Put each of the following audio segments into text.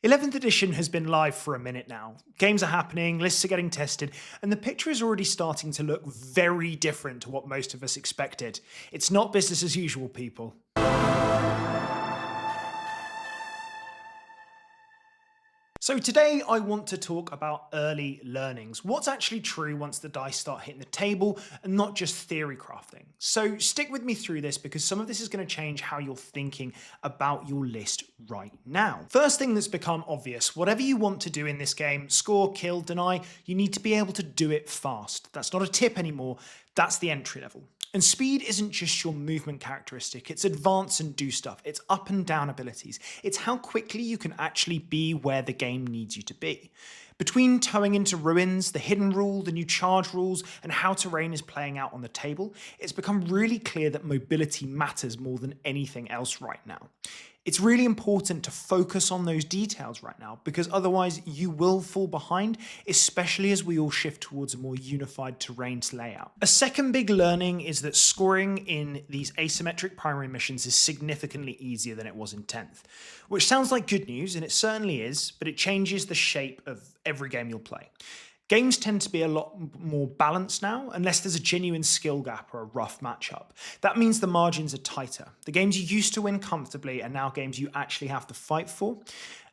11th edition has been live for a minute now. Games are happening, lists are getting tested, and the picture is already starting to look very different to what most of us expected. It's not business as usual, people. So today I want to talk about early learnings. What's actually true once the dice start hitting the table and not just theory crafting. So stick with me through this because some of this is going to change how you're thinking about your list right now. First thing that's become obvious, whatever you want to do in this game, score, kill, deny, you need to be able to do it fast. That's not a tip anymore, that's the entry level. And speed isn't just your movement characteristic, it's advance and do stuff, it's up and down abilities, it's how quickly you can actually be where the game needs you to be. Between towing into ruins, the hidden rule, the new charge rules, and how terrain is playing out on the table, it's become really clear that mobility matters more than anything else right now. It's really important to focus on those details right now because otherwise you will fall behind, especially as we all shift towards a more unified terrains layout. A second big learning is that scoring in these asymmetric primary missions is significantly easier than it was in 10th, which sounds like good news, and it certainly is, but it changes the shape of every game you'll play. Games tend to be a lot more balanced now, unless there's a genuine skill gap or a rough matchup. That means the margins are tighter. The games you used to win comfortably are now games you actually have to fight for.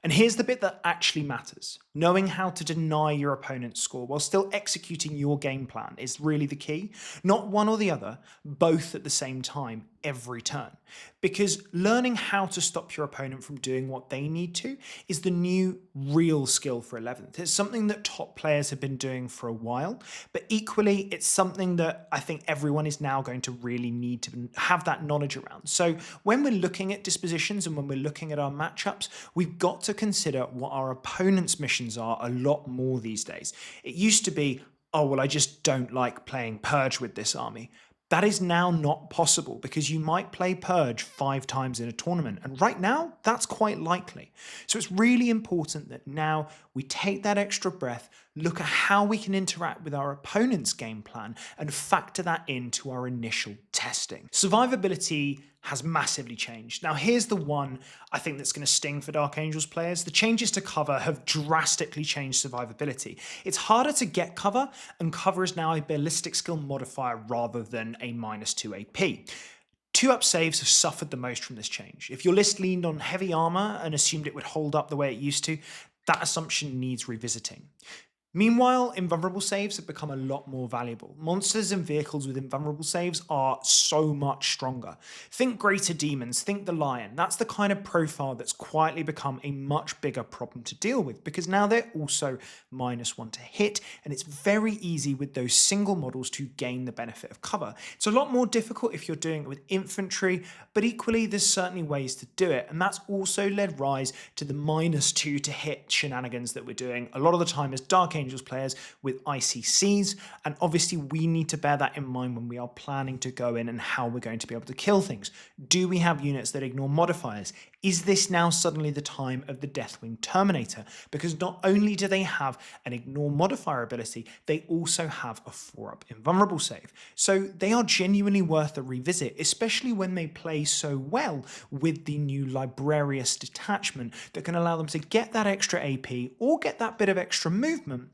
And here's the bit that actually matters. Knowing how to deny your opponent's score while still executing your game plan is really the key. Not one or the other, both at the same time, every turn. Because learning how to stop your opponent from doing what they need to is the new real skill for 11th. It's something that top players have been doing for a while, but equally it's something that I think everyone is now going to really need to have that knowledge around. So when we're looking at dispositions and when we're looking at our matchups, we've got to consider what our opponent's missions are a lot more these days. It used to be, oh, well, I just don't like playing Purge with this army. That is now not possible because you might play Purge 5 times in a tournament, and right now that's quite likely. So it's really important that now we take that extra breath, look at how we can interact with our opponent's game plan, and factor that into our initial testing. Survivability has massively changed. Now here's the one I think that's going to sting for Dark Angels players. The changes to cover have drastically changed survivability. It's harder to get cover, and cover is now a ballistic skill modifier rather than a -2 AP. 2-up saves have suffered the most from this change. If your list leaned on heavy armour and assumed it would hold up the way it used to, that assumption needs revisiting. Meanwhile, invulnerable saves have become a lot more valuable. Monsters and vehicles with invulnerable saves are so much stronger. Think greater demons, think the lion. That's the kind of profile that's quietly become a much bigger problem to deal with because now they're also -1 to hit, and it's very easy with those single models to gain the benefit of cover. It's a lot more difficult if you're doing it with infantry, but equally there's certainly ways to do it, and that's also led rise to the -2 to hit shenanigans that we're doing a lot of the time as Dark Angels players with ICCs, and obviously we need to bear that in mind when we are planning to go in and how we're going to be able to kill things. Do we have units that ignore modifiers? Is this now suddenly the time of the Deathwing Terminator? Because not only do they have an ignore modifier ability, they also have a 4-up invulnerable save. So they are genuinely worth a revisit, especially when they play so well with the new Librarius detachment that can allow them to get that extra AP or get that bit of extra movement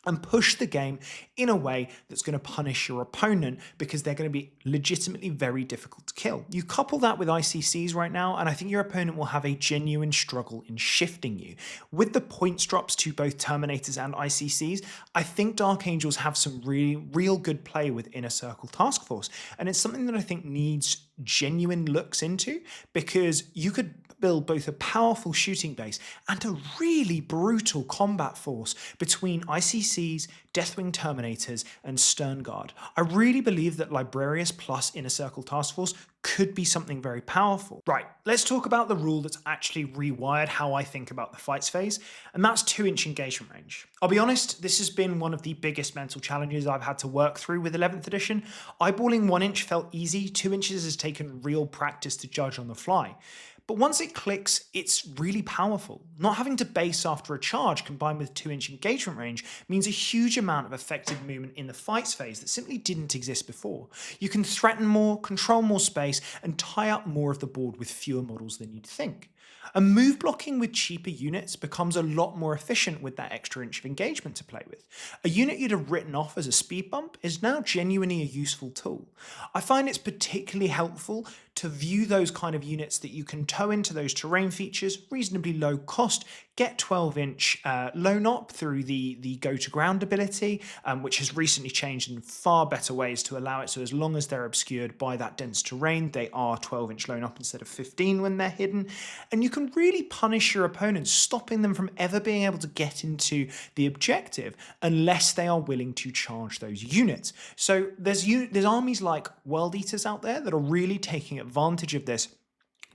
and push the game in a way that's going to punish your opponent because they're going to be legitimately very difficult to kill. You couple that with ICCs right now, and I think your opponent will have a genuine struggle in shifting you. With the points drops to both Terminators and ICCs, I think Dark Angels have some real good play with Inner Circle Task Force, and it's something that I think needs genuine looks into because you could build both a powerful shooting base and a really brutal combat force between ICCs, Deathwing Terminators, and Stern Guard. I really believe that Librarius plus Inner Circle Task Force could be something very powerful. Right, let's talk about the rule that's actually rewired how I think about the fights phase, and that's 2-inch engagement range. I'll be honest, this has been one of the biggest mental challenges I've had to work through with 11th edition. Eyeballing 1 inch felt easy, 2 inches has taken real practice to judge on the fly. But once it clicks, it's really powerful. Not having to base after a charge combined with 2-inch engagement range means a huge amount of effective movement in the fights phase that simply didn't exist before. You can threaten more, control more space, and tie up more of the board with fewer models than you'd think. And move blocking with cheaper units becomes a lot more efficient with that extra inch of engagement to play with. A unit you'd have written off as a speed bump is now genuinely a useful tool. I find it's particularly helpful to view those kind of units that you can tow into those terrain features, reasonably low cost, get 12-inch low knop through the go to ground ability, which has recently changed in far better ways to allow it so as long as they're obscured by that dense terrain, they are 12-inch low knop instead of 15 when they're hidden. And you can really punish your opponents, stopping them from ever being able to get into the objective unless they are willing to charge those units. So there's armies like World Eaters out there that are really taking advantage of this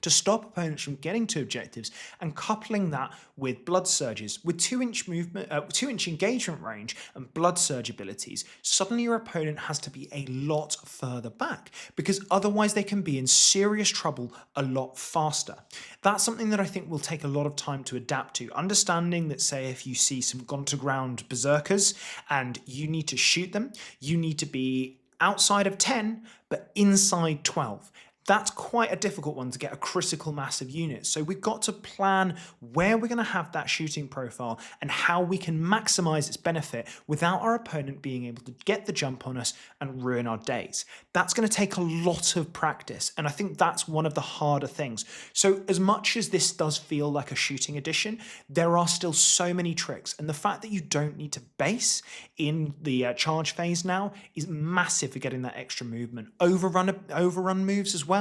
to stop opponents from getting to objectives, and coupling that with blood surges. With 2-inch movement, 2-inch engagement range and blood surge abilities, suddenly your opponent has to be a lot further back, because otherwise they can be in serious trouble a lot faster. That's something that I think will take a lot of time to adapt to. Understanding that, say, if you see some gone to ground berserkers and you need to shoot them, you need to be outside of 10 but inside 12. That's quite a difficult one to get a critical mass of units. So we've got to plan where we're going to have that shooting profile and how we can maximize its benefit without our opponent being able to get the jump on us and ruin our days. That's going to take a lot of practice, and I think that's one of the harder things. So as much as this does feel like a shooting edition, there are still so many tricks, and the fact that you don't need to base in the charge phase now is massive for getting that extra movement. Overrun moves as well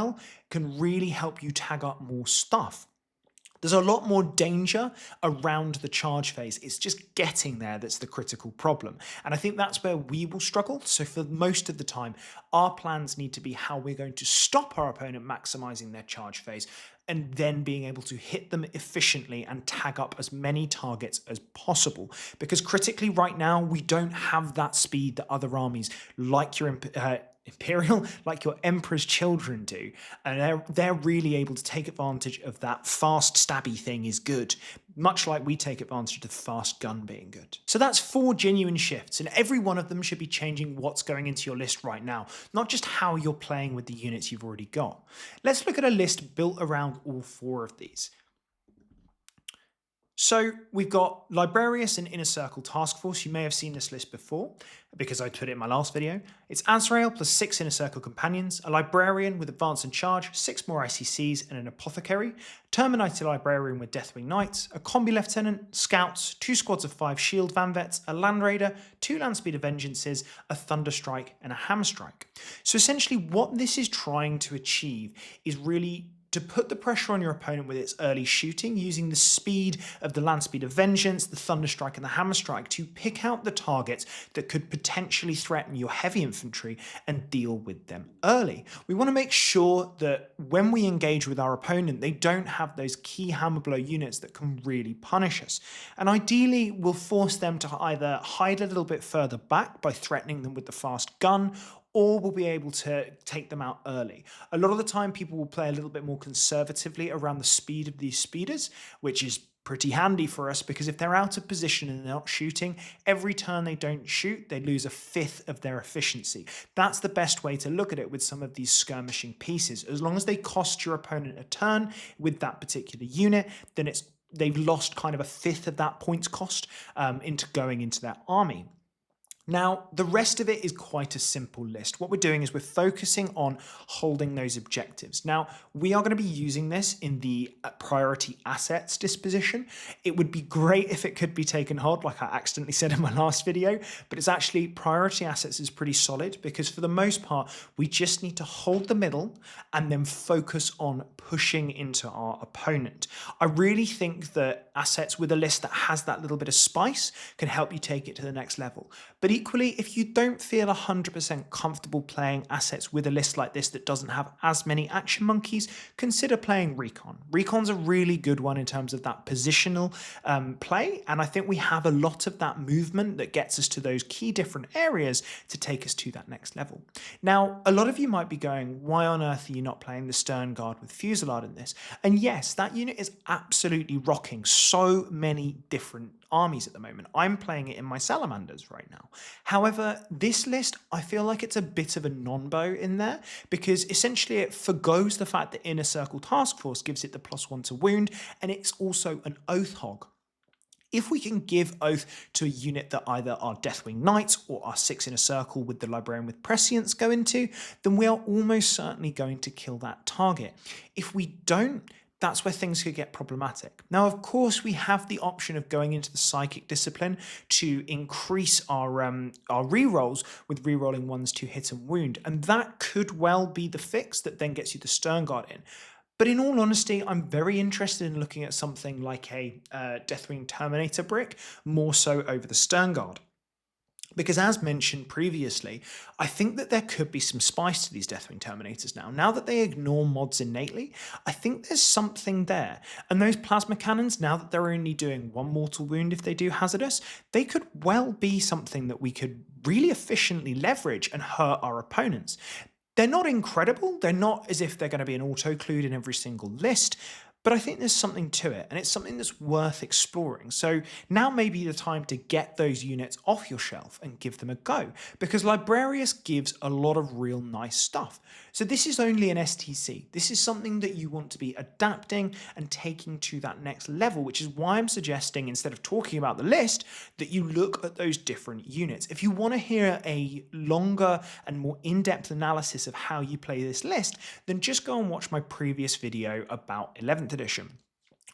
can really help you tag up more stuff. There's a lot more danger around the charge phase. It's just getting there that's the critical problem. And I think that's where we will struggle. So for most of the time, our plans need to be how we're going to stop our opponent maximizing their charge phase, and then being able to hit them efficiently and tag up as many targets as possible. Because critically right now, we don't have that speed that other armies like your Imperial, like your Emperor's Children do, and they're really able to take advantage of that fast stabby thing is good, much like we take advantage of the fast gun being good. So that's 4 genuine shifts, and every one of them should be changing what's going into your list right now, not just how you're playing with the units you've already got. Let's look at a list built around all 4 of these. So we've got Librarius and Inner Circle Task Force. You may have seen this list before because I put it in my last video. It's Azrael plus 6 Inner Circle Companions, a Librarian with Advance and Charge, 6 more ICCs and an Apothecary, Terminator Librarian with Deathwing Knights, a Combi Lieutenant, Scouts, 2 squads of 5 Shield Van Vets, a Land Raider, 2 Landspeeder Vengeances, a Thunderstrike and a Hammerstrike. So essentially what this is trying to achieve is really to put the pressure on your opponent with its early shooting, using the speed of the Landspeeder Vengeance, the Thunderstrike and the Hammerstrike to pick out the targets that could potentially threaten your heavy infantry and deal with them early. We want to make sure that when we engage with our opponent, they don't have those key hammer blow units that can really punish us. And ideally, we'll force them to either hide a little bit further back by threatening them with the fast gun, or we'll be able to take them out early. A lot of the time, people will play a little bit more conservatively around the speed of these speeders, which is pretty handy for us because if they're out of position and they're not shooting, every turn they don't shoot, they lose 1/5 of their efficiency. That's the best way to look at it with some of these skirmishing pieces. As long as they cost your opponent a turn with that particular unit, then they've lost kind of 1/5 of that points cost into going into that army. Now, the rest of it is quite a simple list. What we're doing is we're focusing on holding those objectives. Now, we are going to be using this in the priority assets disposition. It would be great if it could be taken hold, like I accidentally said in my last video, but it's actually priority assets is pretty solid because for the most part, we just need to hold the middle and then focus on pushing into our opponent. I really think that assets with a list that has that little bit of spice can help you take it to the next level. But equally, if you don't feel 100% comfortable playing assets with a list like this that doesn't have as many action monkeys, consider playing Recon. Recon's a really good one in terms of that positional play, and I think we have a lot of that movement that gets us to those key different areas to take us to that next level. Now, a lot of you might be going, why on earth are you not playing the Stern Guard with Fusillade in this? And yes, that unit is absolutely rocking so many different armies at the moment. I'm playing it in my salamanders right now. However, this list, I feel like it's a bit of a non-bow in there because essentially it forgoes the fact that Inner Circle Task Force gives it the +1 to wound, and it's also an Oath Hog. If we can give Oath to a unit that either our Deathwing Knights or our 6 in a circle with the Librarian with Prescience go into, then we are almost certainly going to kill that target. If we don't, that's where things could get problematic. Now, of course, we have the option of going into the Psychic Discipline to increase our rerolls with rerolling ones to hit and wound, and that could well be the fix that then gets you the Stern Guard in. But in all honesty, I'm very interested in looking at something like a Deathwing Terminator brick, more so over the Stern Guard. Because as mentioned previously, I think that there could be some spice to these Deathwing Terminators now. Now that they ignore mods innately, I think there's something there. And those plasma cannons, now that they're only doing 1 mortal wound if they do hazardous, they could well be something that we could really efficiently leverage and hurt our opponents. They're not incredible, they're not as if they're going to be an auto-clued in every single list, but I think there's something to it, and it's something that's worth exploring. So now may be the time to get those units off your shelf and give them a go, because Librarius gives a lot of real nice stuff. So this is only an STC. This is something that you want to be adapting and taking to that next level, which is why I'm suggesting, instead of talking about the list, that you look at those different units. If you want to hear a longer and more in-depth analysis of how you play this list, then just go and watch my previous video about 11th edition.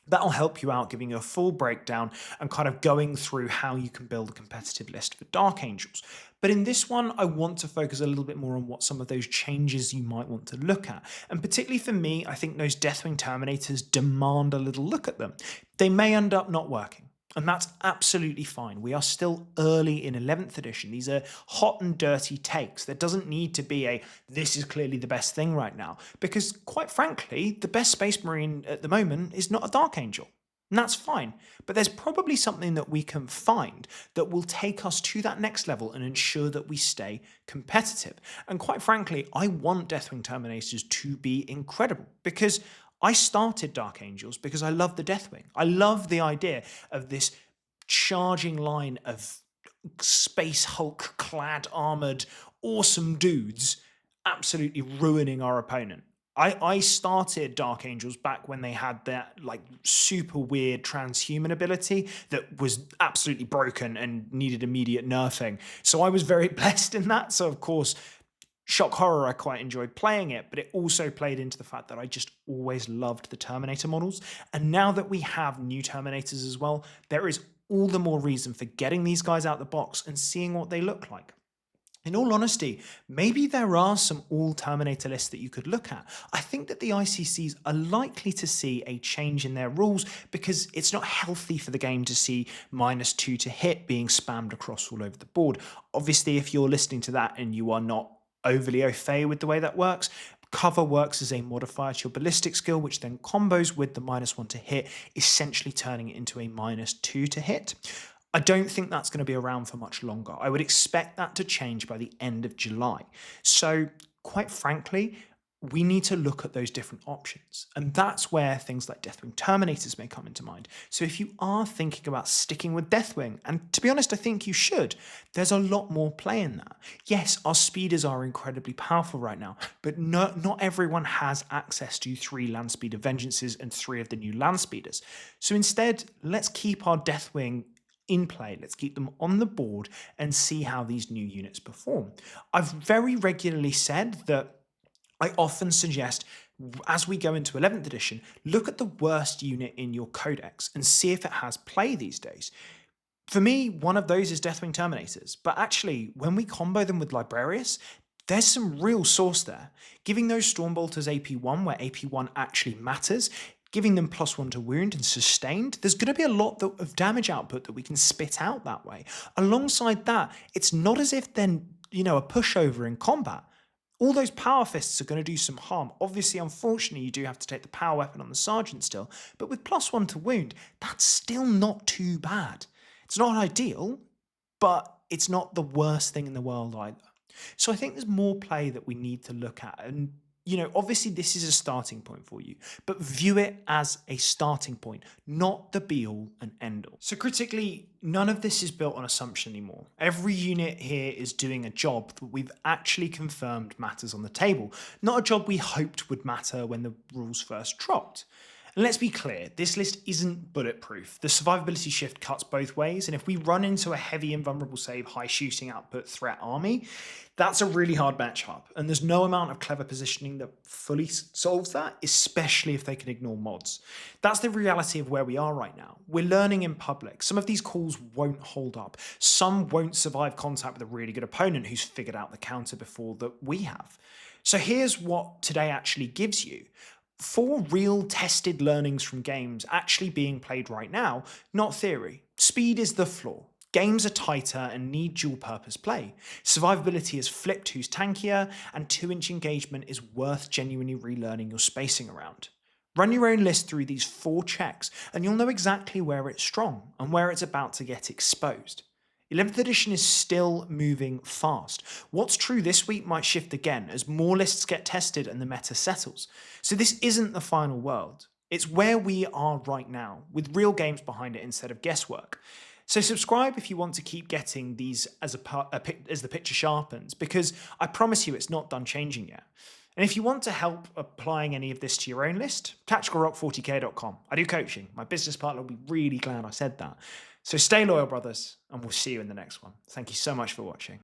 That'll help you out, giving you a full breakdown and kind of going through how you can build a competitive list for Dark Angels. But in this one, I want to focus a little bit more on what some of those changes you might want to look at. And particularly for me, I think those Deathwing Terminators demand a little look at them. They may end up not working. And that's absolutely fine. We are still early in 11th edition. These are hot and dirty takes. There doesn't need to be a, this is clearly the best thing right now. Because quite frankly, the best Space Marine at the moment is not a Dark Angel. And that's fine. But there's probably something that we can find that will take us to that next level and ensure that we stay competitive. And quite frankly, I want Deathwing Terminators to be incredible, because I started Dark Angels because I love the Deathwing. I love the idea of this charging line of Space Hulk clad armored awesome dudes absolutely ruining our opponent. I started Dark Angels back when they had that like super weird transhuman ability that was absolutely broken and needed immediate nerfing. So I was very blessed in that. So of course, shock horror, I quite enjoyed playing it, but it also played into the fact that I just always loved the Terminator models. And now that we have new Terminators as well, there is all the more reason for getting these guys out the box and seeing what they look like. In all honesty, maybe there are some all Terminator lists that you could look at. I think that the ICCs are likely to see a change in their rules because it's not healthy for the game to see -2 to hit being spammed across all over the board. Obviously, if you're listening to that and you are not overly au fait with the way that works, cover works as a modifier to your ballistic skill, which then combos with the -1 to hit, essentially turning it into a -2 to hit. I don't think that's going to be around for much longer. I would expect that to change by the end of July. So, quite frankly, we need to look at those different options. And that's where things like Deathwing Terminators may come into mind. So if you are thinking about sticking with Deathwing, and to be honest, I think you should, there's a lot more play in that. Yes, our speeders are incredibly powerful right now, but not everyone has access to 3 land speeder vengeances and 3 of the new land speeders. So instead, let's keep our Deathwing in play. Let's keep them on the board and see how these new units perform. I've very regularly said that I often suggest, as we go into 11th edition, look at the worst unit in your codex and see if it has play these days. For me, one of those is Deathwing Terminators, but actually, when we combo them with Librarius, there's some real sauce there. Giving those Stormbolters AP1, where AP1 actually matters, giving them +1 to wound and sustained, there's going to be a lot of damage output that we can spit out that way. Alongside that, it's not as if then, a pushover in combat. All those power fists are going to do some harm. Obviously, unfortunately, you do have to take the power weapon on the sergeant still, but with +1 to wound, that's still not too bad. It's not ideal, but it's not the worst thing in the world either. So I think there's more play that we need to look at, and Obviously this is a starting point for you, but view it as a starting point, not the be all and end all. So critically, none of this is built on assumption anymore. Every unit here is doing a job that we've actually confirmed matters on the table, not a job we hoped would matter when the rules first dropped. And let's be clear, this list isn't bulletproof. The survivability shift cuts both ways, and if we run into a heavy invulnerable save, high shooting output threat army, that's a really hard matchup, and there's no amount of clever positioning that fully solves that, especially if they can ignore mods. That's the reality of where we are right now. We're learning in public. Some of these calls won't hold up. Some won't survive contact with a really good opponent who's figured out the counter before that we have. So here's what today actually gives you. 4 real tested learnings from games actually being played right now, not theory. Speed is the flaw. Games are tighter and need dual purpose play. Survivability is flipped who's tankier, and 2-inch engagement is worth genuinely relearning your spacing around. Run your own list through these 4 checks and you'll know exactly where it's strong and where it's about to get exposed. 11th edition is still moving fast. What's true this week might shift again as more lists get tested and the meta settles. So this isn't the final world. It's where we are right now, with real games behind it instead of guesswork. So subscribe if you want to keep getting these as the picture sharpens, because I promise you it's not done changing yet. And if you want to help applying any of this to your own list, tacticalrock40k.com. I do coaching. My business partner will be really glad I said that. So stay loyal, brothers, and we'll see you in the next one. Thank you so much for watching.